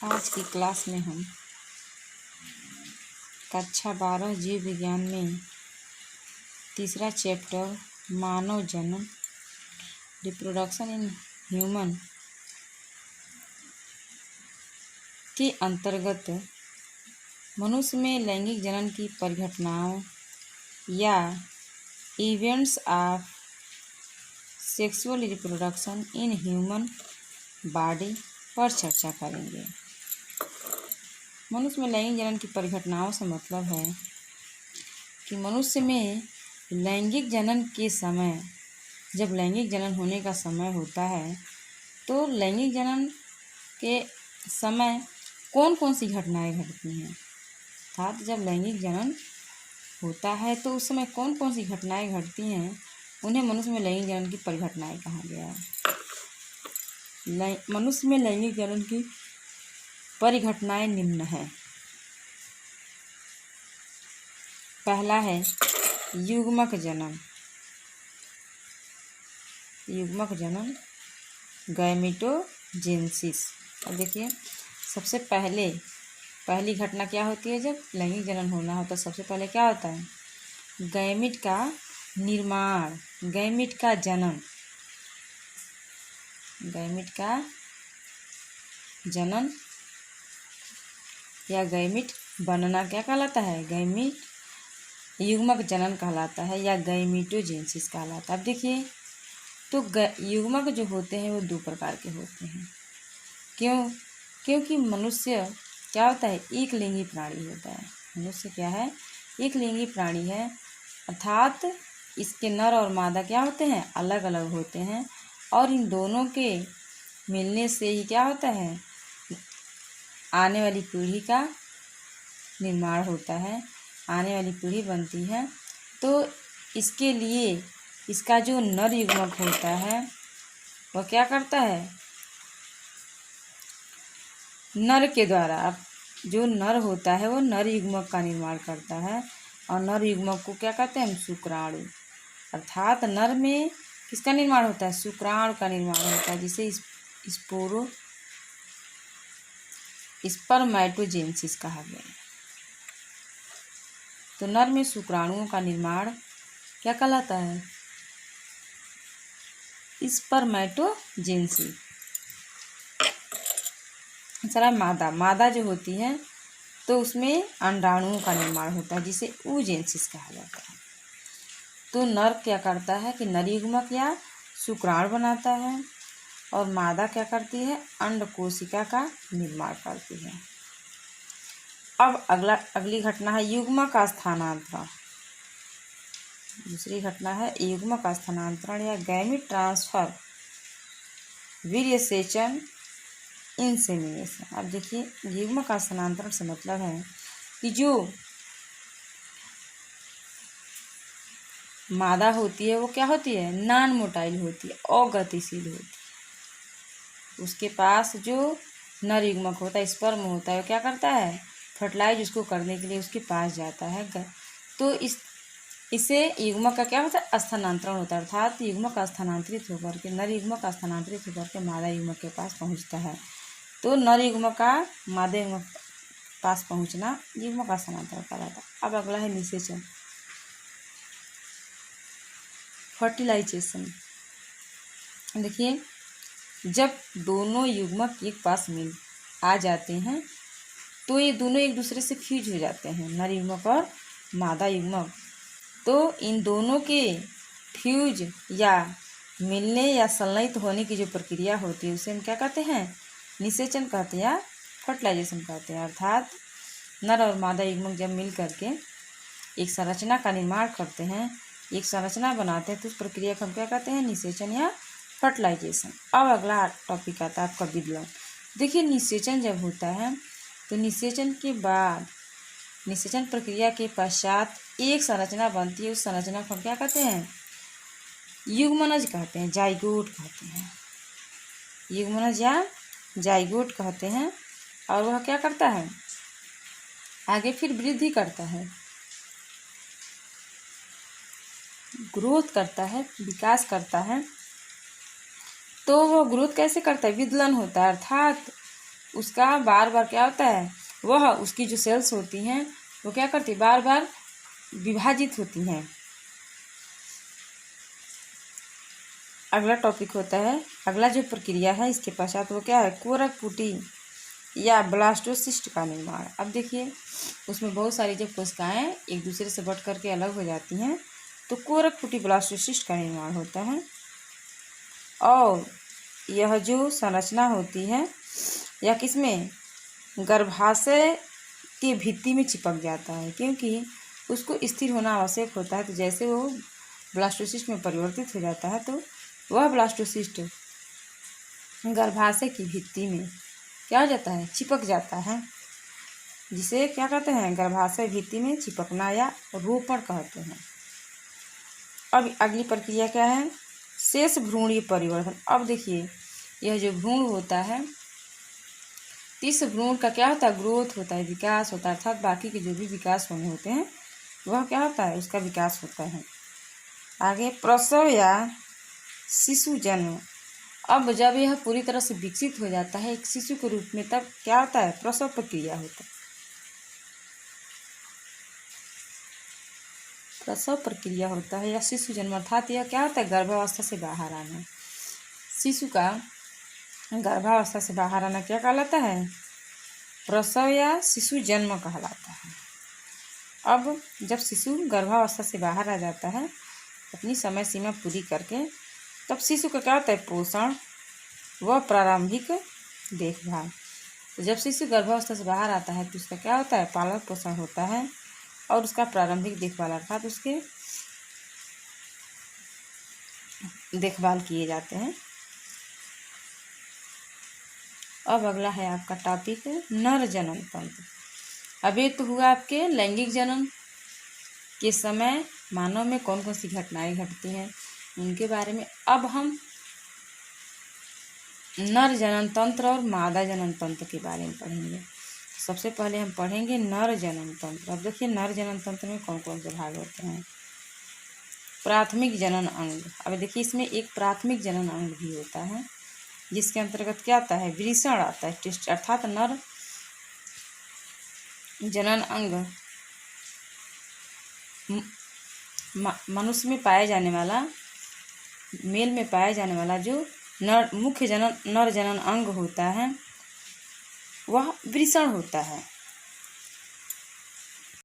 आज की क्लास में हम कक्षा 12 जीव विज्ञान में तीसरा चैप्टर मानव जन्म रिप्रोडक्शन इन ह्यूमन के अंतर्गत मनुष्य में लैंगिक जनन की परिघटनाओं या events of sexual reproduction in human body पर चर्चा करेंगे। मनुष्य में लैंगिक जनन की परिघटनाओं से मतलब है कि मनुष्य में लैंगिक जनन के समय, जब लैंगिक जनन होने का समय होता है तो लैंगिक जनन के समय कौन कौन सी घटनाएं घटती हैं, अर्थात जब लैंगिक जनन होता है तो उस समय कौन कौन सी घटनाएं घटती हैं, उन्हें मनुष्य में लैंगिक जनन की परिघटनाएं कहा गया है। मनुष्य में लैंगिक जनन की परिघटनाएं निम्न है। पहला है युग्मक जनन। युग्मक जनन गैमेटोजेनेसिस। अब देखिए, सबसे पहली घटना क्या होती है जब लैंगिक जनन होना होता है। सबसे पहले क्या होता है, गैमीट का निर्माण, गैमीट का जनन। गैमीट का जनन या गैमीट बनना क्या कहलाता है, गैमीट युग्मक जनन कहलाता है या गैमेटोजेनेसिस कहलाता है। अब देखिए, तो युग्मक जो होते हैं वो दो प्रकार के होते हैं। क्योंकि मनुष्य क्या होता है, एक लिंगी प्राणी होता है। मनुष्य क्या है, एक लिंगी प्राणी है, अर्थात इसके नर और मादा क्या होते हैं, अलग अलग होते हैं। और इन दोनों के मिलने से ही क्या होता है, आने वाली पीढ़ी का निर्माण होता है, आने वाली पीढ़ी बनती है। तो इसके लिए इसका जो नर युग्मक होता है वह क्या करता है, नर के द्वारा, अब जो नर होता है वो नर युग्मक का निर्माण करता है। और नर युग्मक को क्या कहते हैं हम, शुक्राणु। अर्थात नर में किसका निर्माण होता है, शुक्राणु का निर्माण होता है, जिसे स्पर्मेटोजेनेसिस कहा गया है। तो नर में शुक्राणुओं का निर्माण क्या कहलाता है, स्पर्मेटोजेनेसिस। सारा मादा जो होती है तो उसमें अंडाणुओं का निर्माण होता है, जिसे oogenesis कहा जाता है। तो नर क्या करता है कि नर युग्मक या शुक्राणु बनाता है और मादा क्या करती है, अंड कोशिका का निर्माण करती है। अब अगली घटना है युग्मक का स्थानांतरण। दूसरी घटना है युग्मक का स्थानांतरण या गैमीट ट्रांसफर वीर्यसेचन इंसेमिनेशन। अब देखिए, युग्मक का स्थानांतरण से मतलब है कि जो मादा होती है वो क्या होती है, नॉन मोटाइल होती है, अगतिशील होती है। उसके पास जो नर युग्मक होता है, स्पर्म होता है, वो क्या करता है, फर्टिलाइज उसको करने के लिए उसके पास जाता है। तो इसे युग्मक का क्या होता है, स्थानांतरण होता है। अर्थात युग्मक का स्थानांतरित होकर के, नर युग्मक का स्थानांतरित होकर के मादा युग्मक के पास पहुंचता है। तो नर युग्मक का मादा युग्मक पास पहुंचना युग्मक का स्थानांतरण कहलाता है। अब अगला है निषेचन, फर्टिलाइजेशन। देखिए, जब दोनों युग्मक एक पास मिल आ जाते हैं तो ये दोनों एक दूसरे से फ्यूज हो जाते हैं, नर युग्मक और मादा युग्मक। तो इन दोनों के फ्यूज या मिलने या संलयित होने की जो प्रक्रिया होती है उसे हम क्या कहते हैं, निषेचन कहते हैं या फर्टिलाइजेशन कहते हैं। अर्थात नर और मादा युग्मक जब मिल करके एक संरचना का निर्माण करते हैं, एक संरचना बनाते हैं, तो उस प्रक्रिया को हम क्या कहते हैं, निषेचन या फर्टिलाइजेशन। अब अगला टॉपिक आता है आपका विदलन। देखिए, निषेचन जब होता है तो निषेचन के बाद, निषेचन प्रक्रिया के पश्चात एक संरचना बनती है। उस संरचना को हम क्या कहते हैं, युग्मनज कहते हैं, जाइगोट कहते हैं, युग्मनज या जाइगोट कहते हैं। और वह क्या करता है, आगे फिर वृद्धि करता है, ग्रोथ करता है, विकास करता है। तो वह ग्रोथ कैसे करता है, विदलन होता है। अर्थात उसका बार बार क्या होता है, वह उसकी जो सेल्स होती हैं वो क्या करती है, बार बार विभाजित होती हैं। अगला टॉपिक होता है, अगला जो प्रक्रिया है इसके पश्चात वो क्या है, कोरक पुटी या ब्लास्टोसिस्ट का निर्माण। अब देखिए उसमें बहुत सारी जब कोशिकाएं एक दूसरे से बट करके अलग हो जाती हैं तो कोरक पुटी ब्लास्टोसिस्ट का निर्माण होता है। और यह जो संरचना होती है यह किसमें, गर्भाशय के भित्ति में चिपक जाता है, क्योंकि उसको स्थिर होना आवश्यक होता है। तो जैसे वो ब्लास्टोसिस्ट में परिवर्तित हो जाता है तो वह ब्लास्टोसिस्ट गर्भाशय की भित्ति में क्या हो जाता है, चिपक जाता है, जिसे क्या कहते हैं, गर्भाशय भित्ति में चिपकना या रोपण कहते हैं। अब अगली प्रक्रिया क्या है, शेष भ्रूणीय परिवर्धन। अब देखिए यह जो भ्रूण होता है, इस भ्रूण का क्या होता है, ग्रोथ होता है, विकास होता है, अर्थात बाकी के जो भी विकास होने होते हैं वह क्या होता है, उसका विकास होता है। आगे प्रसव या शिशु जन्म। अब जब यह पूरी तरह से विकसित हो जाता है एक शिशु के रूप में, तब क्या होता है, प्रसव प्रक्रिया होता है। प्रसव प्रक्रिया होता है या शिशु जन्म, अर्थात यह क्या होता है, गर्भावस्था से बाहर आना। शिशु का गर्भावस्था से बाहर आना क्या कहलाता है, प्रसव या शिशु जन्म कहलाता है। अब जब शिशु गर्भावस्था से बाहर आ जाता है अपनी समय सीमा पूरी करके, तब शिशु का क्या होता है, पोषण व प्रारंभिक देखभाल। तो जब शिशु गर्भावस्था से बाहर आता है तो उसका क्या होता है, पालन पोषण होता है और उसका प्रारंभिक देखभाल, अर्थात उसके देखभाल किए जाते हैं। अब अगला है आपका टॉपिक नर जनन तंत्र। अब ये तो हुआ आपके लैंगिक जनन के समय मानव में कौन कौन सी घटनाएं घटती हैं उनके बारे में। अब हम नर जनन तंत्र और मादा जनन तंत्र के बारे में पढ़ेंगे। सबसे पहले हम पढ़ेंगे नर जनन तंत्र। अब देखिए नर जनन तंत्र में कौन कौन से भाग होते हैं। प्राथमिक जनन अंग। अब देखिए इसमें एक प्राथमिक जनन अंग भी होता है जिसके अंतर्गत क्या आता है, वृषण आता है, टेस्ट, अर्थात नर जनन अंग मनुष्य में पाया जाने वाला, मेल में पाया जाने वाला जो मुख्य नर जनन अंग होता है वह वृषण होता है।